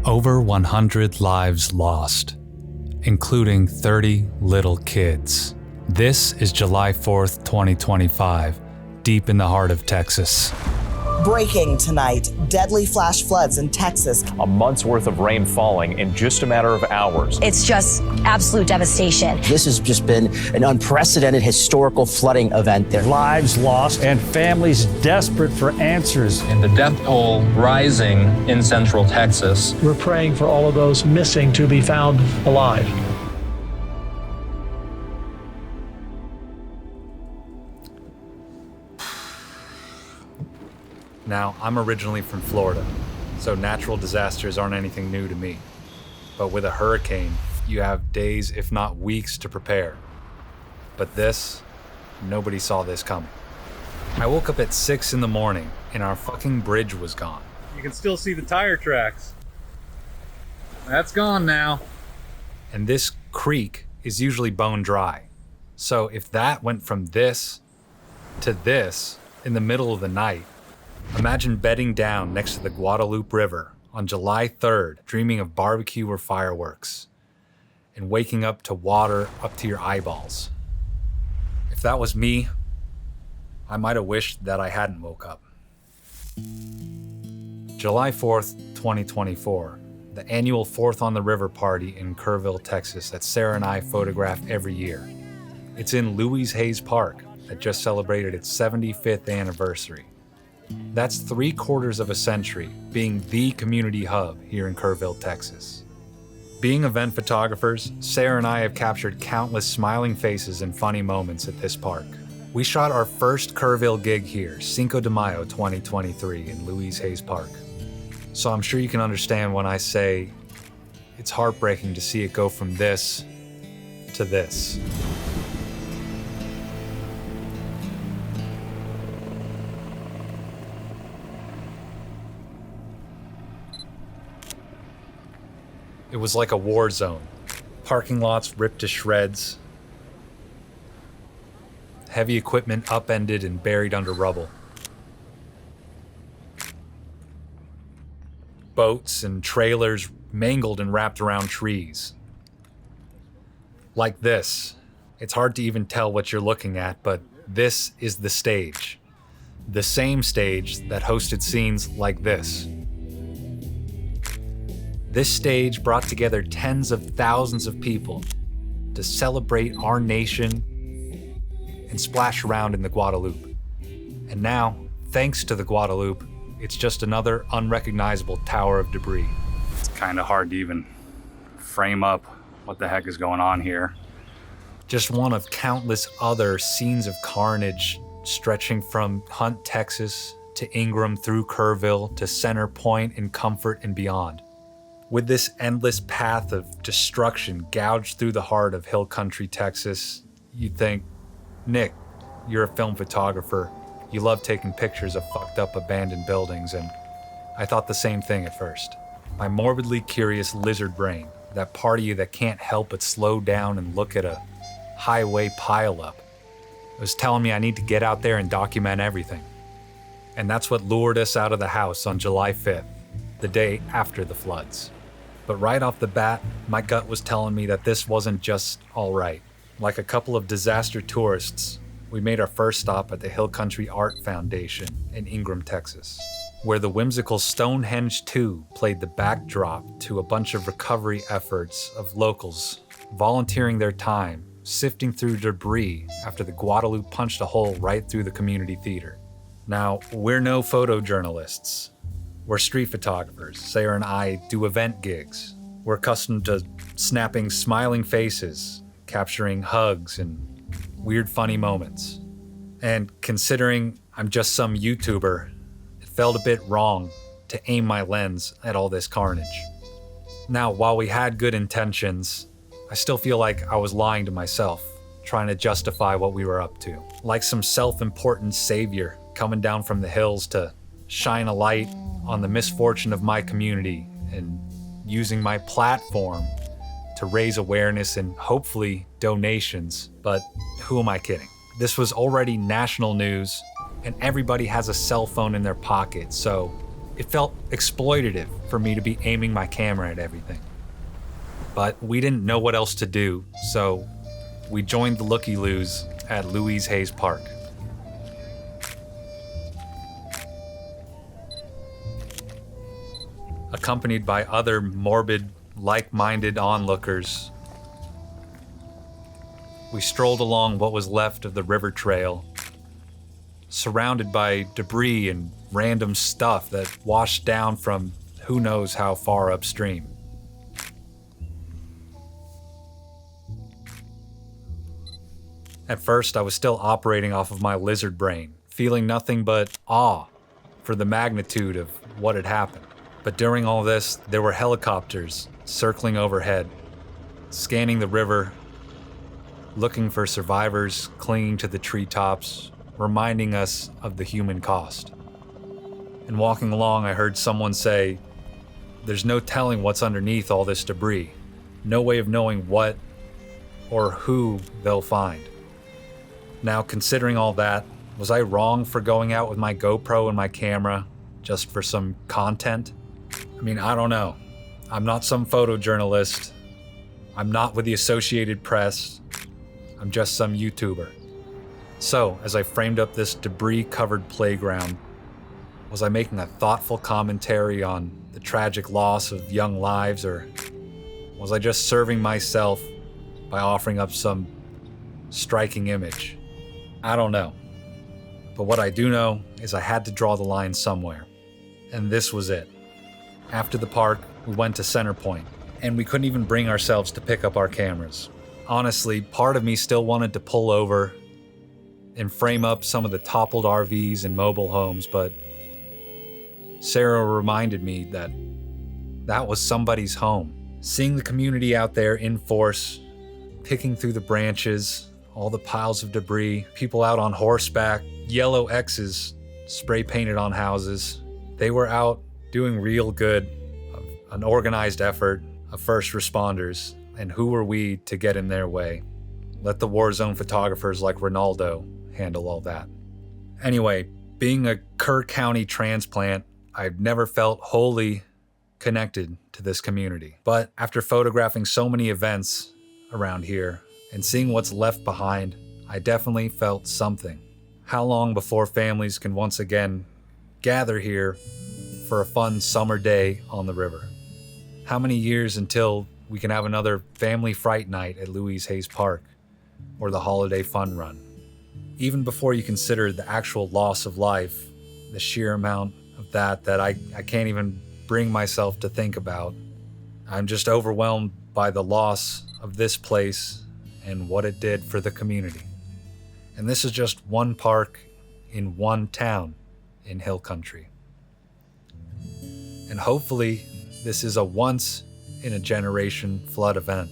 Over 100 lives lost, including 30 little kids. This is July 4th, 2025, deep in the heart of Texas. Breaking tonight, deadly flash floods in Texas. A month's worth of rain falling in just a matter of hours. It's just absolute devastation. This has just been an unprecedented historical flooding event there. Lives lost and families desperate for answers. And the death toll rising in central Texas. We're praying for all of those missing to be found alive. Now, I'm originally from Florida, so natural disasters aren't anything new to me. But with a hurricane, you have days, if not weeks, to prepare. But this, nobody saw this coming. I woke up at 6 in the morning and our fucking bridge was gone. You can still see the tire tracks. That's gone now. And this creek is usually bone dry. So if that went from this to this in the middle of the night, imagine bedding down next to the Guadalupe River on July 3rd, dreaming of barbecue or fireworks, and waking up to water up to your eyeballs. If that was me, I might have wished that I hadn't woke up. July 4th, 2024, the annual Fourth on the River party in Kerrville, Texas that Sarah and I photograph every year. It's in Louise Hays Park that just celebrated its 75th anniversary. That's 3/4 of a century being the community hub here in Kerrville, Texas. Being event photographers, Sarah and I have captured countless smiling faces and funny moments at this park. We shot our first Kerrville gig here, Cinco de Mayo 2023 in Louise Hays Park. So I'm sure you can understand when I say it's heartbreaking to see it go from this to this. It was like a war zone. Parking lots ripped to shreds. Heavy equipment upended and buried under rubble. Boats and trailers mangled and wrapped around trees. Like this. It's hard to even tell what you're looking at, but this is the stage. The same stage that hosted scenes like this. This stage brought together tens of thousands of people to celebrate our nation and splash around in the Guadalupe. And now, thanks to the Guadalupe, it's just another unrecognizable tower of debris. It's kind of hard to even frame up what the heck is going on here. Just one of countless other scenes of carnage stretching from Hunt, Texas to Ingram through Kerrville to Center Point and Comfort and beyond. With this endless path of destruction gouged through the heart of hill country Texas, you'd think, Nick, you're a film photographer. You love taking pictures of fucked up abandoned buildings, and I thought the same thing at first. My morbidly curious lizard brain, that part of you that can't help but slow down and look at a highway pileup, was telling me I need to get out there and document everything. And that's what lured us out of the house on July 5th, the day after the floods. But right off the bat, my gut was telling me that this wasn't just all right. Like a couple of disaster tourists, we made our first stop at the Hill Country Art Foundation in Ingram, Texas, where the whimsical Stonehenge 2 played the backdrop to a bunch of recovery efforts of locals volunteering their time, sifting through debris after the Guadalupe punched a hole right through the community theater. Now, we're no photojournalists. We're street photographers. Sarah and I do event gigs. We're accustomed to snapping smiling faces, capturing hugs and weird funny moments. And considering I'm just some YouTuber, it felt a bit wrong to aim my lens at all this carnage. Now, while we had good intentions, I still feel like I was lying to myself, trying to justify what we were up to. Like some self-important savior coming down from the hills to shine a light on the misfortune of my community and using my platform to raise awareness and hopefully donations. But who am I kidding? This was already national news and everybody has a cell phone in their pocket, so It felt exploitative for me to be aiming my camera at everything. But we didn't know what else to do, so we joined the looky-loos at Louise Hays Park. Accompanied by other morbid, like-minded onlookers, we strolled along what was left of the river trail, surrounded by debris and random stuff that washed down from who knows how far upstream. At first, I was still operating off of my lizard brain, feeling nothing but awe for the magnitude of what had happened. But during all this, there were helicopters circling overhead, scanning the river, looking for survivors clinging to the treetops, reminding us of the human cost. And walking along, I heard someone say, "There's no telling what's underneath all this debris. No way of knowing what or who they'll find." Now, considering all that, was I wrong for going out with my GoPro and my camera just for some content? I mean, I don't know. I'm not some photojournalist. I'm not with the Associated Press. I'm just some YouTuber. So, as I framed up this debris-covered playground, was I making a thoughtful commentary on the tragic loss of young lives, or was I just serving myself by offering up some striking image? I don't know. But what I do know is I had to draw the line somewhere. And this was it. After the park, we went to Center Point, and we couldn't even bring ourselves to pick up our cameras. Honestly, part of me still wanted to pull over and frame up some of the toppled RVs and mobile homes, but Sarah reminded me that that was somebody's home. Seeing the community out there in force, picking through the branches, all the piles of debris, people out on horseback, yellow X's spray painted on houses. They were out doing real good, an organized effort of first responders, and who were we to get in their way? Let the war zone photographers like Ronaldo handle all that. Anyway, being a Kerr County transplant, I've never felt wholly connected to this community. But after photographing so many events around here and seeing what's left behind, I definitely felt something. How long before families can once again gather here for a fun summer day on the river? How many years until we can have another family fright night at Louise Hays Park or the holiday fun run? Even before you consider the actual loss of life, the sheer amount of that I can't even bring myself to think about. I'm just overwhelmed by the loss of this place and what it did for the community. And this is just one park in one town in Hill Country. And hopefully this is a once-in-a-generation flood event,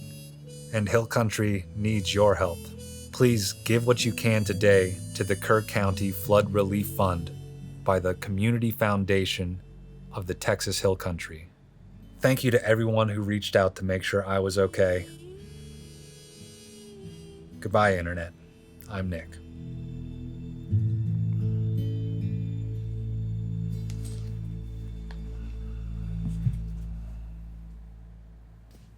and Hill Country needs your help. Please give what you can today to the Kerr County Flood Relief Fund by the Community Foundation of the Texas Hill Country. Thank you to everyone who reached out to make sure I was okay. Goodbye, Internet. I'm Nick.